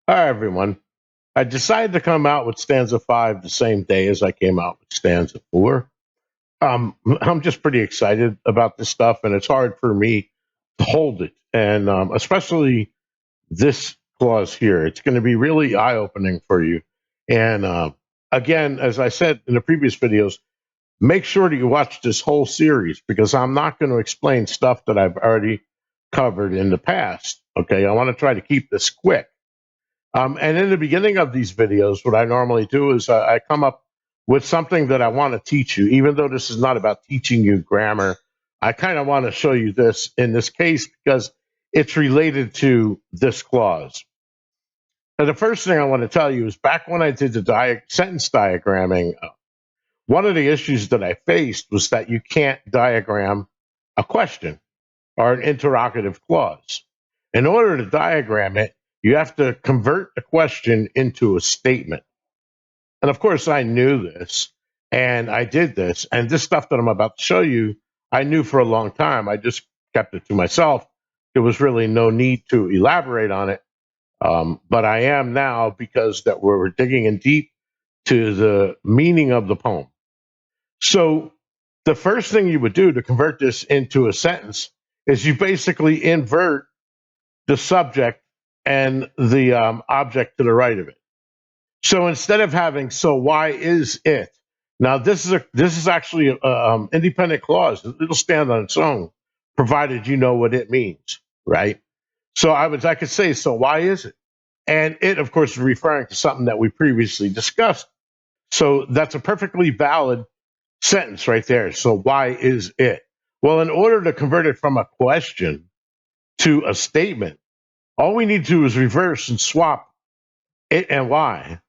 Hi, everyone. I decided to come out with stanza 5 the same day as I came out with stanza 4. I'm just pretty excited about this stuff, and it's hard for me to hold it. And especially this clause here, it's going to be really eye opening for you. And again, as I said in the previous videos, make sure that you watch this whole series because I'm not going to explain stuff that I've already covered in the past. Okay, I want to try to keep this quick. And in the beginning of these videos, what I normally do is I come up with something that I want to teach you, even though this is not about teaching you grammar. I kind of want to show you this in this case because it's related to this clause. And the first thing I want to tell you is back when I did the sentence diagramming, one of the issues that I faced was that you can't diagram a question or an interrogative clause. In order to diagram it, you have to convert a question into a statement. And of course, I knew this and I did this. And this stuff that I'm about to show you, I knew for a long time. I just kept it to myself. There was really no need to elaborate on it. But I am now because that we're digging in deep to the meaning of the poem. So the first thing you would do to convert this into a sentence is you basically invert the subject and the object to the right of it. So instead of having "so why is it," now this is actually an independent clause. It'll stand on its own, provided you know what it means, right? So I could say "so why is it," and it of course is referring to something that we previously discussed. So that's a perfectly valid sentence right there. So why is it? Well, in order to convert it from a question to a statement, all we need to do is reverse and swap it and why.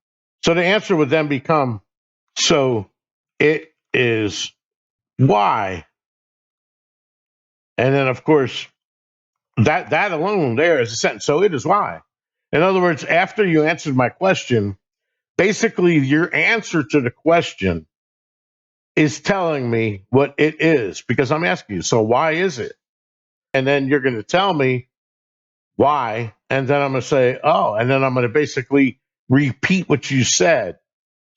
So the answer would then become, so it is why. And then of course, that alone there is a sentence. So it is why. In other words, after you answered my question, basically your answer to the question is telling me what it is because I'm asking you, so why is it? And then you're going to tell me why. And then I'm going to say, oh, and then I'm going to basically repeat what you said.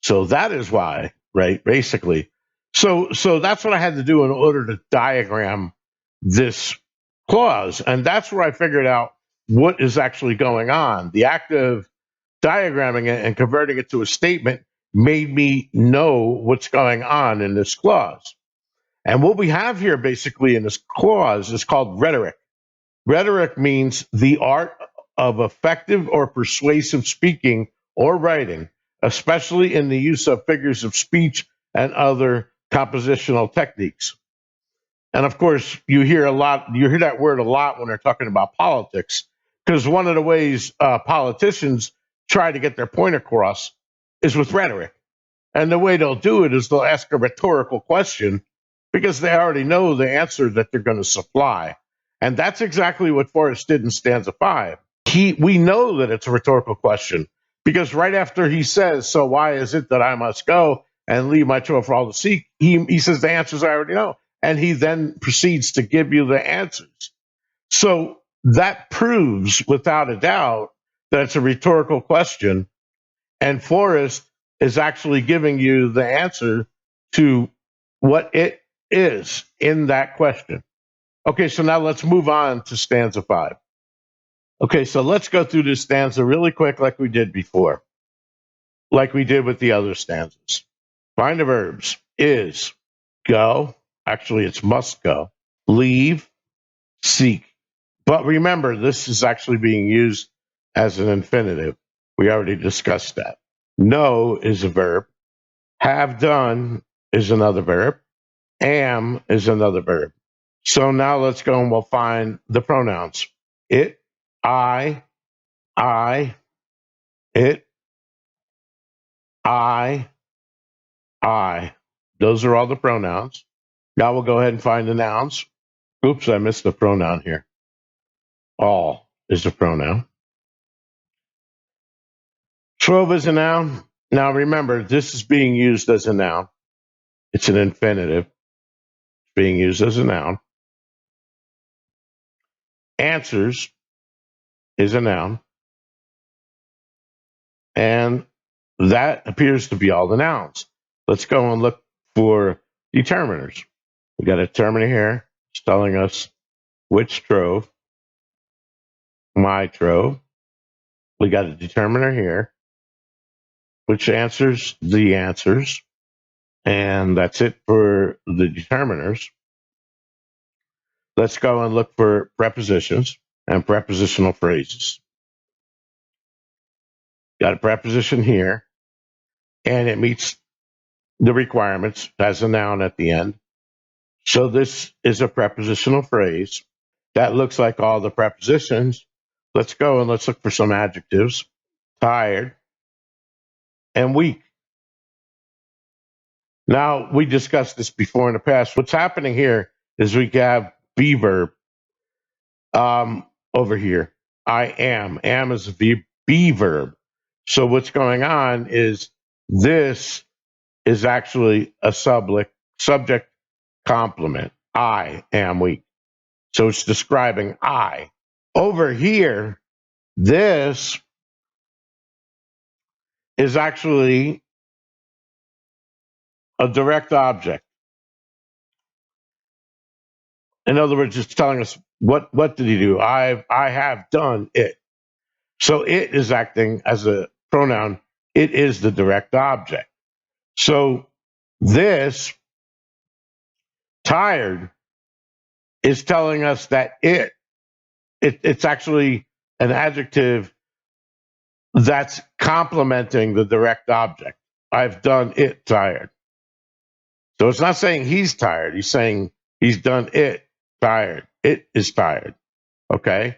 So that is why, right? Basically. So that's what I had to do in order to diagram this clause. And that's where I figured out what is actually going on. The act of diagramming it and converting it to a statement made me know what's going on in this clause. And what we have here basically in this clause is called rhetoric. Rhetoric means the art of effective or persuasive speaking or writing, especially in the use of figures of speech and other compositional techniques. And of course, you hear that word a lot when they're talking about politics, because one of the ways politicians try to get their point across is with rhetoric. And the way they'll do it is they'll ask a rhetorical question because they already know the answer that they're going to supply. And that's exactly what Forrest did in stanza 5. We know that it's a rhetorical question because right after he says, so why is it that I must go and leave my children for all to seek? He says the answers I already know. And he then proceeds to give you the answers. So that proves without a doubt that it's a rhetorical question. And Forrest is actually giving you the answer to what it is in that question. Okay, so now let's move on to stanza 5. Okay, so let's go through this stanza really quick like we did before, like we did with the other stanzas. Find the verbs is, go, actually it's must go, leave, seek. But remember, this is actually being used as an infinitive. We already discussed that. Know is a verb. Have done is another verb. Am is another verb. So now let's go and we'll find the pronouns. It, I, it, I. Those are all the pronouns. Now we'll go ahead and find the nouns. Oops, I missed the pronoun here. All is a pronoun. Trove is a noun. Now remember, this is being used as a noun. It's an infinitive. It's being used as a noun. Answers is a noun. And that appears to be all the nouns. Let's go and look for determiners. We got a determiner here. It's telling us which trove, my trove. We got a determiner here, which answers the answers. And that's it for the determiners. Let's go and look for prepositions and prepositional phrases. Got a preposition here, and it meets the requirements, has a noun at the end. So this is a prepositional phrase. That looks like all the prepositions. Let's go and let's look for some adjectives. Tired and weak. Now, we discussed this before in the past. What's happening here is we have be verb over here. I am. Am is a be verb. So what's going on is this is actually a subject complement. I am weak. So it's describing I. Over here, this is actually a direct object. In other words, it's telling us what did he do? I have done it. So it is acting as a pronoun. It is the direct object. So this tired is telling us that it's actually an adjective that's complementing the direct object. I've done it tired. So it's not saying he's tired. He's saying he's done it tired. It is tired. Okay.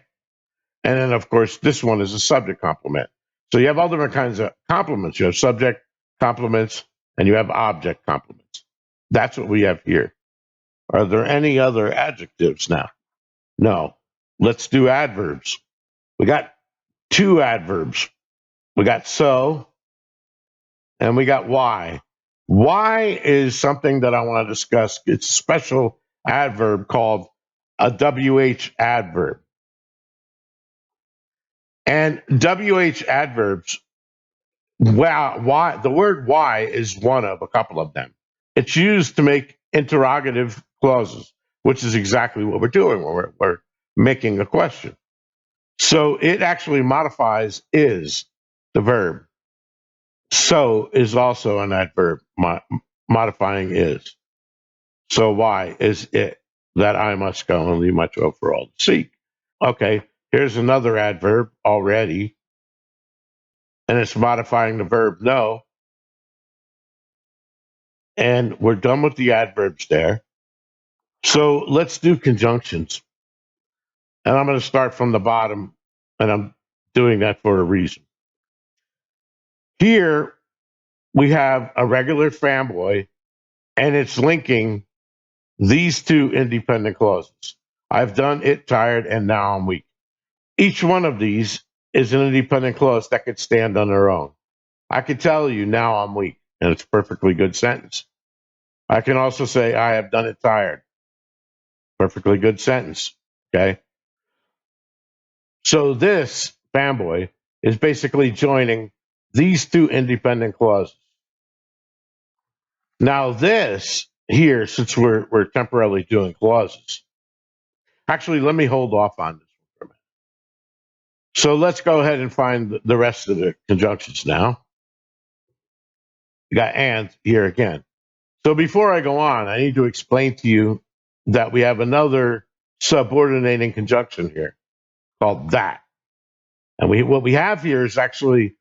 And then, of course, this one is a subject complement. So you have all different kinds of complements. You have subject complements and you have object complements. That's what we have here. Are there any other adjectives now? No. Let's do adverbs. We got two adverbs. We got so and we got why. Why is something that I want to discuss. It's a special adverb called a WH adverb. And WH adverbs, why the word why is one of a couple of them. It's used to make interrogative clauses, which is exactly what we're doing when we're making a question. So it actually modifies is, the verb. So is also an adverb modifying is. So why is it that I must go and leave my trove for all to seek? Okay, here's another adverb already, and it's modifying the verb no. And we're done with the adverbs there. So let's do conjunctions. And I'm going to start from the bottom, and I'm doing that for a reason. Here we have a regular fanboy, and it's linking these two independent clauses. I've done it tired, and now I'm weak. Each one of these is an independent clause that could stand on their own. I could tell you now I'm weak, and it's a perfectly good sentence. I can also say I have done it tired. Perfectly good sentence. Okay. So this fanboy is basically joining these two independent clauses. Now this here, since we're temporarily doing clauses, actually let me hold off on this for a minute. So let's go ahead and find the rest of the conjunctions now. You got and here again. So before I go on, I need to explain to you that we have another subordinating conjunction here called that. And what we have here is actually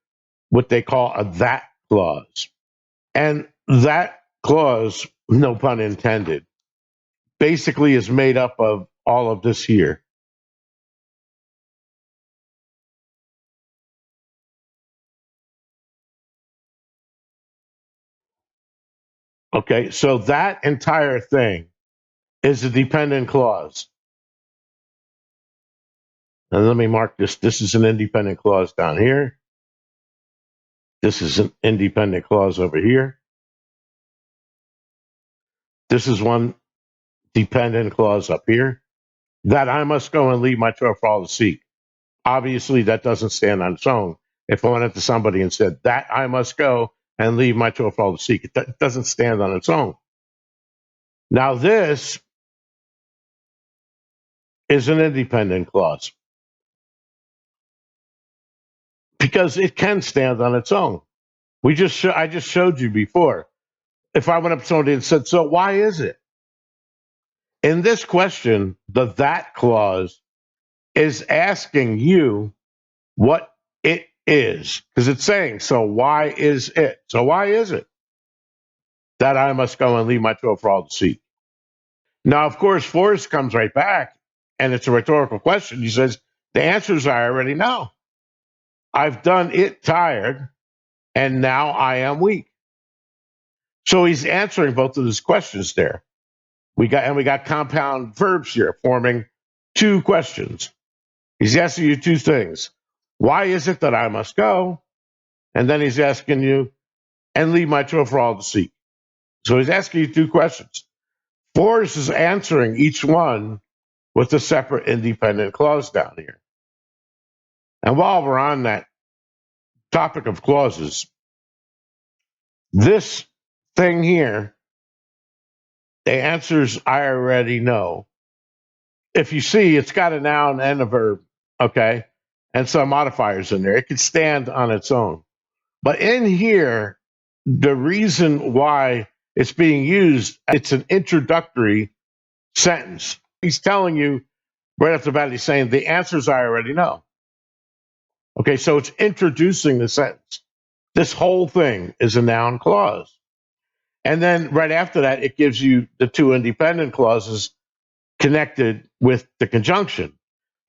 what they call a that clause. And that clause, no pun intended, basically is made up of all of this here. Okay, so that entire thing is a dependent clause. And let me mark this. This is an independent clause down here. This is an independent clause over here. This is one dependent clause up here. That I must go and leave my trove for all to seek. Obviously, that doesn't stand on its own. if I went up to somebody and said, that I must go and leave my 12 for all to seek. It doesn't stand on its own. Now, this is an independent clause because it can stand on its own. I just showed you before. If I went up to somebody and said, so why is it? In this question, the that clause is asking you what it is, because it's saying, so why is it? So why is it that I must go and leave my 12 for all to seek? Now, of course, Forrest comes right back, and it's a rhetorical question. He says, the answers I already know. I've done it tired, and now I am weak. So he's answering both of his questions there. We got compound verbs here forming two questions. He's asking you two things. Why is it that I must go? And then he's asking you, and leave my 12 for all to seek. So he's asking you two questions. Forrest is answering each one with a separate independent clause down here. And while we're on that topic of clauses, this thing here, the answers I already know. If you see, it's got a noun and a verb, okay, and some modifiers in there. It could stand on its own. But in here, the reason why it's being used, it's an introductory sentence. He's telling you right off the bat, he's saying the answers I already know. Okay, so it's introducing the sentence. This whole thing is a noun clause. And then right after that, it gives you the two independent clauses connected with the conjunction.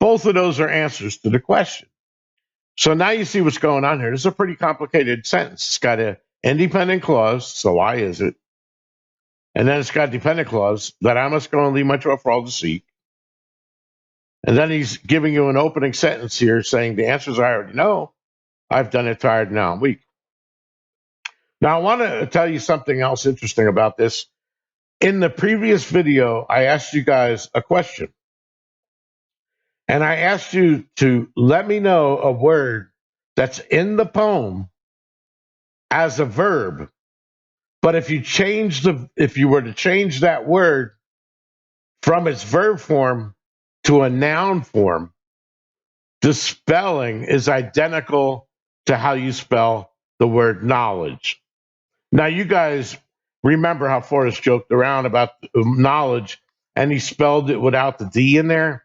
Both of those are answers to the question. So now you see what's going on here. This is a pretty complicated sentence. It's got an independent clause, so why is it? And then it's got a dependent clause that I must go and leave my 12 for all to seek. And then he's giving you an opening sentence here saying the answers I already know. I've done it tired, now I'm weak. Now, I want to tell you something else interesting about this. In the previous video, I asked you guys a question. And I asked you to let me know a word that's in the poem as a verb. But if you were to change that word from its verb form to a noun form, the spelling is identical to how you spell the word knowledge. Now, you guys remember how Forrest joked around about knowledge and he spelled it without the D in there?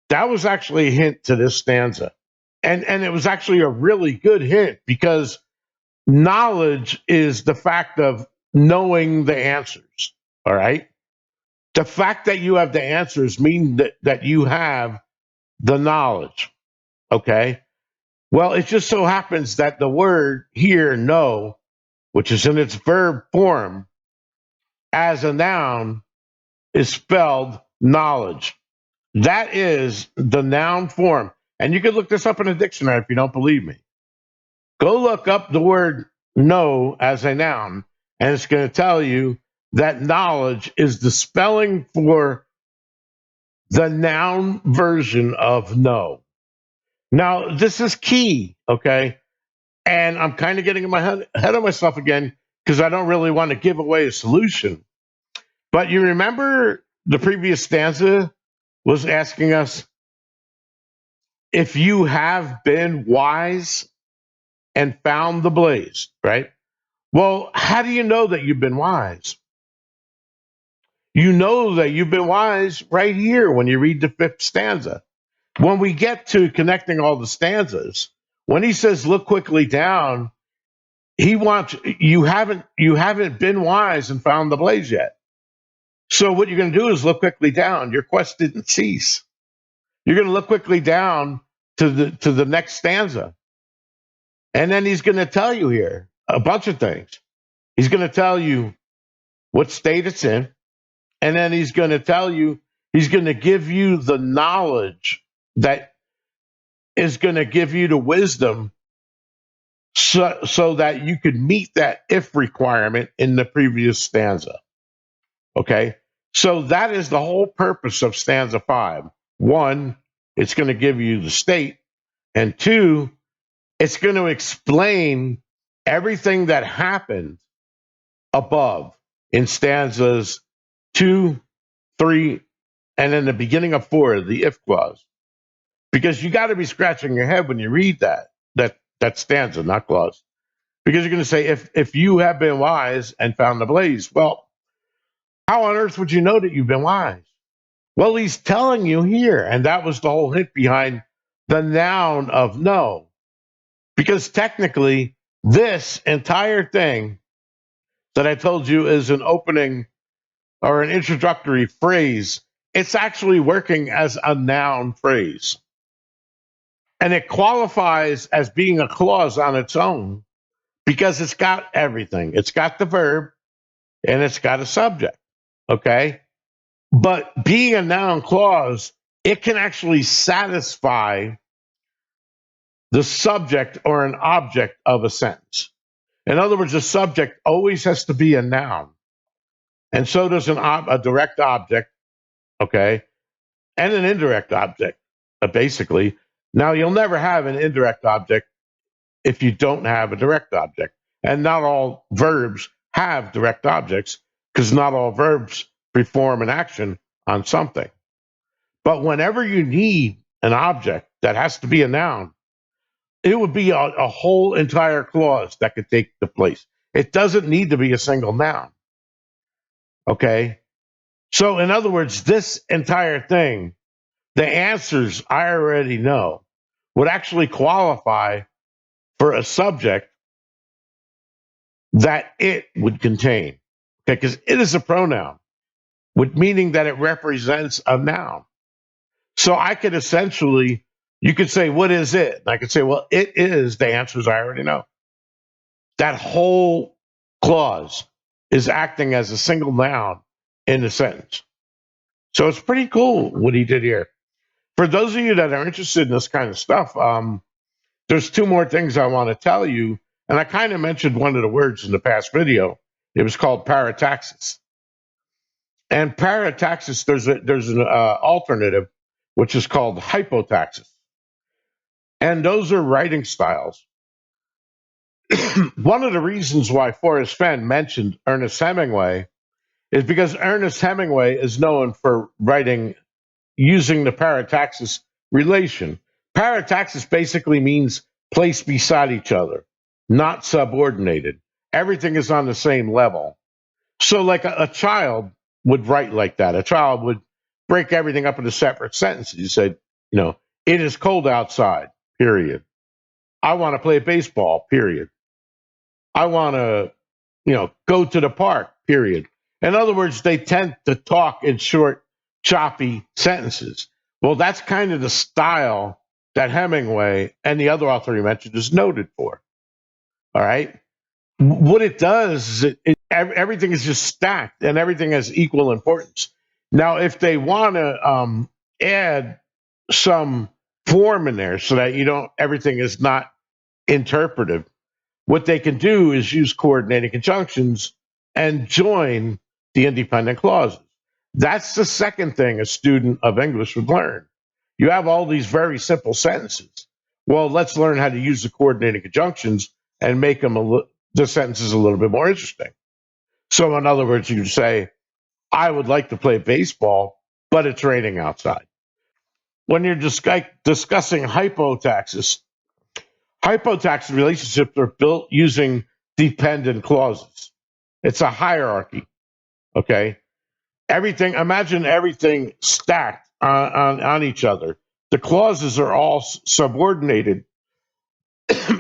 That was actually a hint to this stanza. And it was actually a really good hint because knowledge is the fact of knowing the answers. All right. The fact that you have the answers means that you have the knowledge. Okay. Well, it just so happens that the word here, know, which is in its verb form as a noun, is spelled knowledge. That is the noun form. And you can look this up in a dictionary if you don't believe me. Go look up the word know as a noun, and it's going to tell you that knowledge is the spelling for the noun version of know. Now, this is key, okay? And I'm kind of getting in my head of myself again because I don't really want to give away a solution. But you remember the previous stanza was asking us if you have been wise and found the blaze, right? Well, how do you know that you've been wise? You know that you've been wise right here when you read the fifth stanza. When we get to connecting all the stanzas, when he says look quickly down, he wants you haven't been wise and found the blaze yet. So what you're going to do is look quickly down. Your quest didn't cease. You're going to look quickly down to the next stanza. And then he's going to tell you here a bunch of things. He's going to tell you what state it's in. And then he's going to tell you, he's going to give you the knowledge that is going to give you the wisdom so that you could meet that if requirement in the previous stanza. Okay? So that is the whole purpose of stanza 5. 1, it's going to give you the state. And 2, It's going to explain everything that happened above in stanzas 2, 3, and in the beginning of 4, the if clause. Because you got to be scratching your head when you read that stanza, not clause. Because you're going to say, if you have been wise and found the blaze, well, how on earth would you know that you've been wise? Well, he's telling you here, and that was the whole hint behind the noun of know. Because technically, this entire thing that I told you is an opening or an introductory phrase, it's actually working as a noun phrase. And it qualifies as being a clause on its own because it's got everything. It's got the verb and it's got a subject. Okay. But being a noun clause, it can actually satisfy the subject or an object of a sentence. In other words, the subject always has to be a noun. And so does a direct object, okay, and an indirect object, basically. Now, you'll never have an indirect object if you don't have a direct object. And not all verbs have direct objects because not all verbs perform an action on something. But whenever you need an object that has to be a noun, it would be a whole entire clause that could take the place. It doesn't need to be a single noun. Okay? So, in other words, this entire thing, the answers I already know, would actually qualify for a subject that it would contain. Okay, because it is a pronoun, with meaning that it represents a noun. So I could essentially, you could say, what is it? And I could say, well, it is the answers I already know. That whole clause is acting as a single noun in the sentence. So it's pretty cool what he did here. For those of you that are interested in this kind of stuff, there's two more things I want to tell you. And I kind of mentioned one of the words in the past video. It was called parataxis. And parataxis, there's an alternative, which is called hypotaxis. And those are writing styles. One of the reasons why Forrest Fenn mentioned Ernest Hemingway is because Ernest Hemingway is known for writing using the parataxis relation. Parataxis basically means placed beside each other, not subordinated. Everything is on the same level. So, like a child would write like that. A child would break everything up into separate sentences. You said, it is cold outside, period. I want to play baseball, period. I want to, go to the park, period. In other words, they tend to talk in short, choppy sentences. Well, that's kind of the style that Hemingway and the other author you mentioned is noted for. All right. What it does is everything is just stacked and everything has equal importance. Now, if they want to add some form in there so that everything is not interpretive, what they can do is use coordinating conjunctions and join the independent clauses. That's the second thing a student of English would learn. You have all these very simple sentences. Well, let's learn how to use the coordinating conjunctions and make the sentences a little bit more interesting. So, in other words, you say, I would like to play baseball, but it's raining outside. When you're discussing hypotaxis relationships are built using dependent clauses. It's a hierarchy. Okay. Imagine everything stacked on each other. The clauses are all subordinated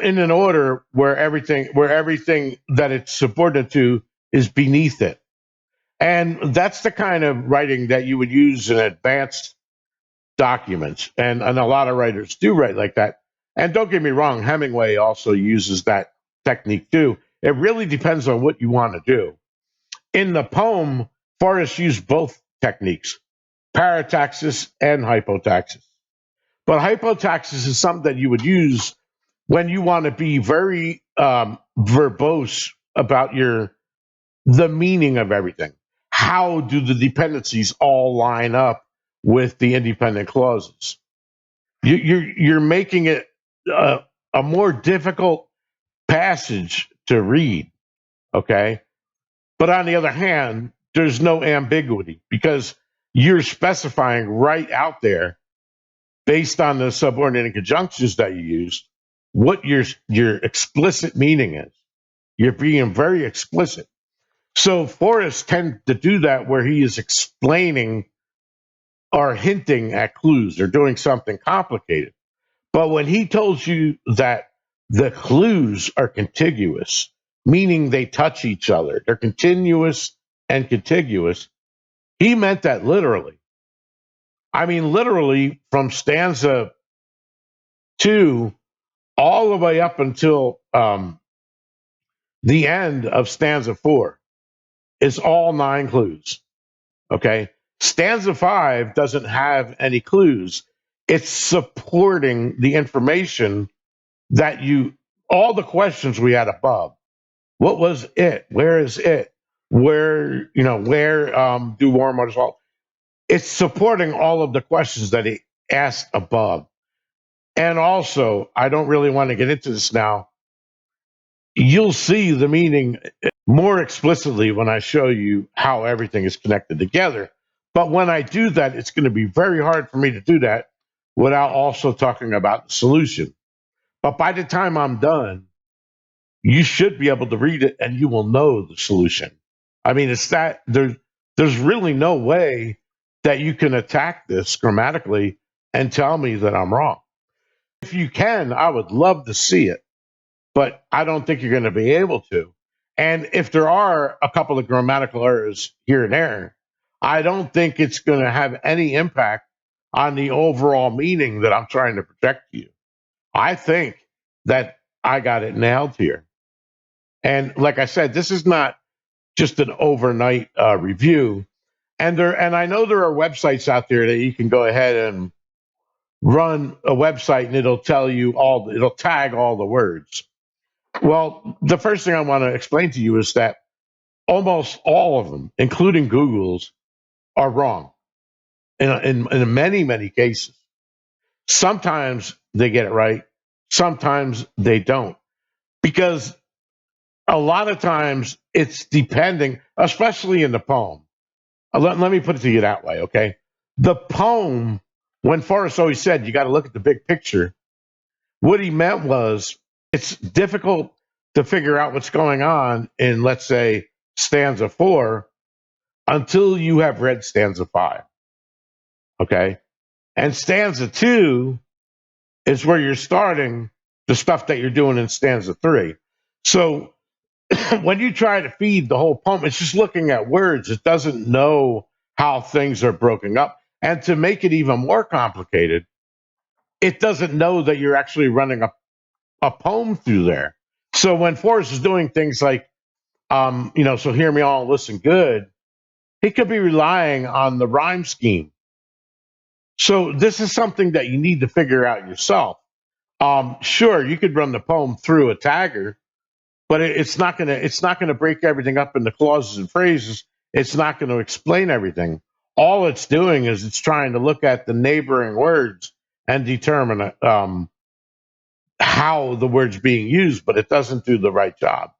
in an order where everything that it's subordinate to is beneath it. And that's the kind of writing that you would use in advanced documents. And a lot of writers do write like that. And don't get me wrong, Hemingway also uses that technique too. It really depends on what you want to do. In the poem, Forrest used both techniques, parataxis and hypotaxis. But hypotaxis is something that you would use when you want to be very verbose about the meaning of everything. How do the dependencies all line up with the independent clauses? You're making it a more difficult passage to read, okay? But on the other hand, there's no ambiguity because you're specifying right out there, based on the subordinating conjunctions that you use, what your explicit meaning is. You're being very explicit. So Forrest tends to do that where he is explaining or hinting at clues or doing something complicated. But when he tells you that the clues are contiguous, meaning they touch each other, they're continuous and contiguous, he meant that literally. I mean, literally from stanza 2 all the way up until the end of stanza 4 is all 9 clues. Okay. Stanza 5 doesn't have any clues. It's supporting the information that all the questions we had above. What was it? Where is it? Where do warm waters fall? It's supporting all of the questions that he asked above. And also, I don't really want to get into this now. You'll see the meaning more explicitly when I show you how everything is connected together. But when I do that, it's going to be very hard for me to do that without also talking about the solution. But by the time I'm done, you should be able to read it and you will know the solution. I mean, it's that there's really no way that you can attack this grammatically and tell me that I'm wrong. If you can, I would love to see it, but I don't think you're going to be able to. And if there are a couple of grammatical errors here and there, I don't think it's going to have any impact on the overall meaning that I'm trying to project to you. I think that I got it nailed here. And like I said, this is not just an overnight review. And I know there are websites out there that you can go ahead and run a website and it'll tag all the words. Well, the first thing I want to explain to you is that almost all of them, including Google's, are wrong in many, many cases. Sometimes they get it right, sometimes they don't. Because a lot of times it's depending, especially in the poem. Let me put it to you that way, okay? The poem, when Forrest always said you got to look at the big picture, what he meant was it's difficult to figure out what's going on in, let's say, stanza 4 until you have read stanza 5, okay? And stanza 2 is where you're starting the stuff that you're doing in stanza 3. So when you try to feed the whole poem, it's just looking at words. It doesn't know how things are broken up. And to make it even more complicated, it doesn't know that you're actually running a poem through there. So when Forrest is doing things like, so hear me all, listen good, he could be relying on the rhyme scheme. So this is something that you need to figure out yourself. Sure, you could run the poem through a tagger, but it's not gonna break everything up into clauses and phrases. It's not going to explain everything. All it's doing is it's trying to look at the neighboring words and determine how the word's being used, but it doesn't do the right job.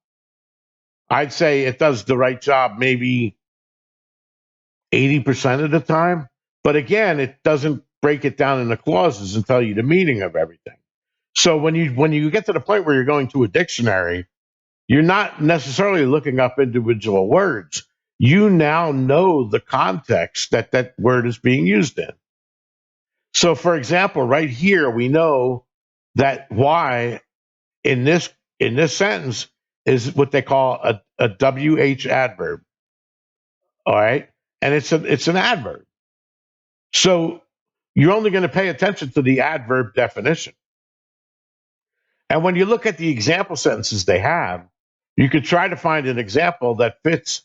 I'd say it does the right job maybe 80% of the time, but again, it doesn't break it down into clauses and tell you the meaning of everything. So when you get to the point where you're going to a dictionary, you're not necessarily looking up individual words. You now know the context that that word is being used in. So, for example, right here, we know that Y in this sentence is what they call a WH adverb. All right, and it's an adverb. So you're only going to pay attention to the adverb definition. And when you look at the example sentences they have, you could try to find an example that fits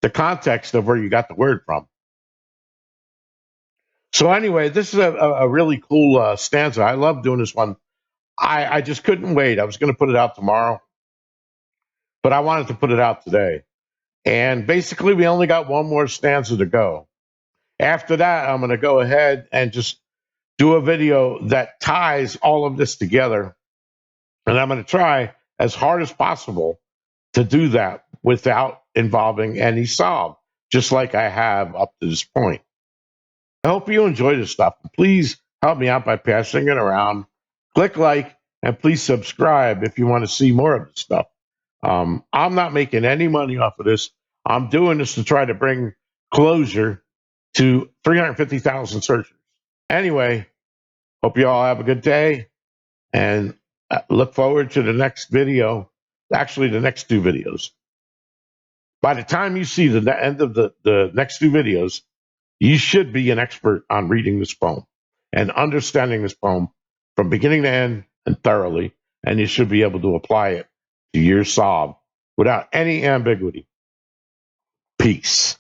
the context of where you got the word from. So anyway, this is a really cool stanza. I love doing this one. I just couldn't wait. I was going to put it out tomorrow, but I wanted to put it out today. And basically, we only got one more stanza to go. After that, I'm going to go ahead and just do a video that ties all of this together And I'm going to try as hard as possible to do that without involving any solve, just like I have up to this point. I hope you enjoy this stuff. Please help me out by passing it around. Click like, and please subscribe if you want to see more of this stuff. I'm not making any money off of this. I'm doing this to try to bring closure to 350,000 searchers. Anyway, hope you all have a good day, and look forward to the next video. Actually, the next two videos. By the time you see the end of the next two videos, you should be an expert on reading this poem and understanding this poem from beginning to end and thoroughly, and you should be able to apply it to your solve without any ambiguity. Peace.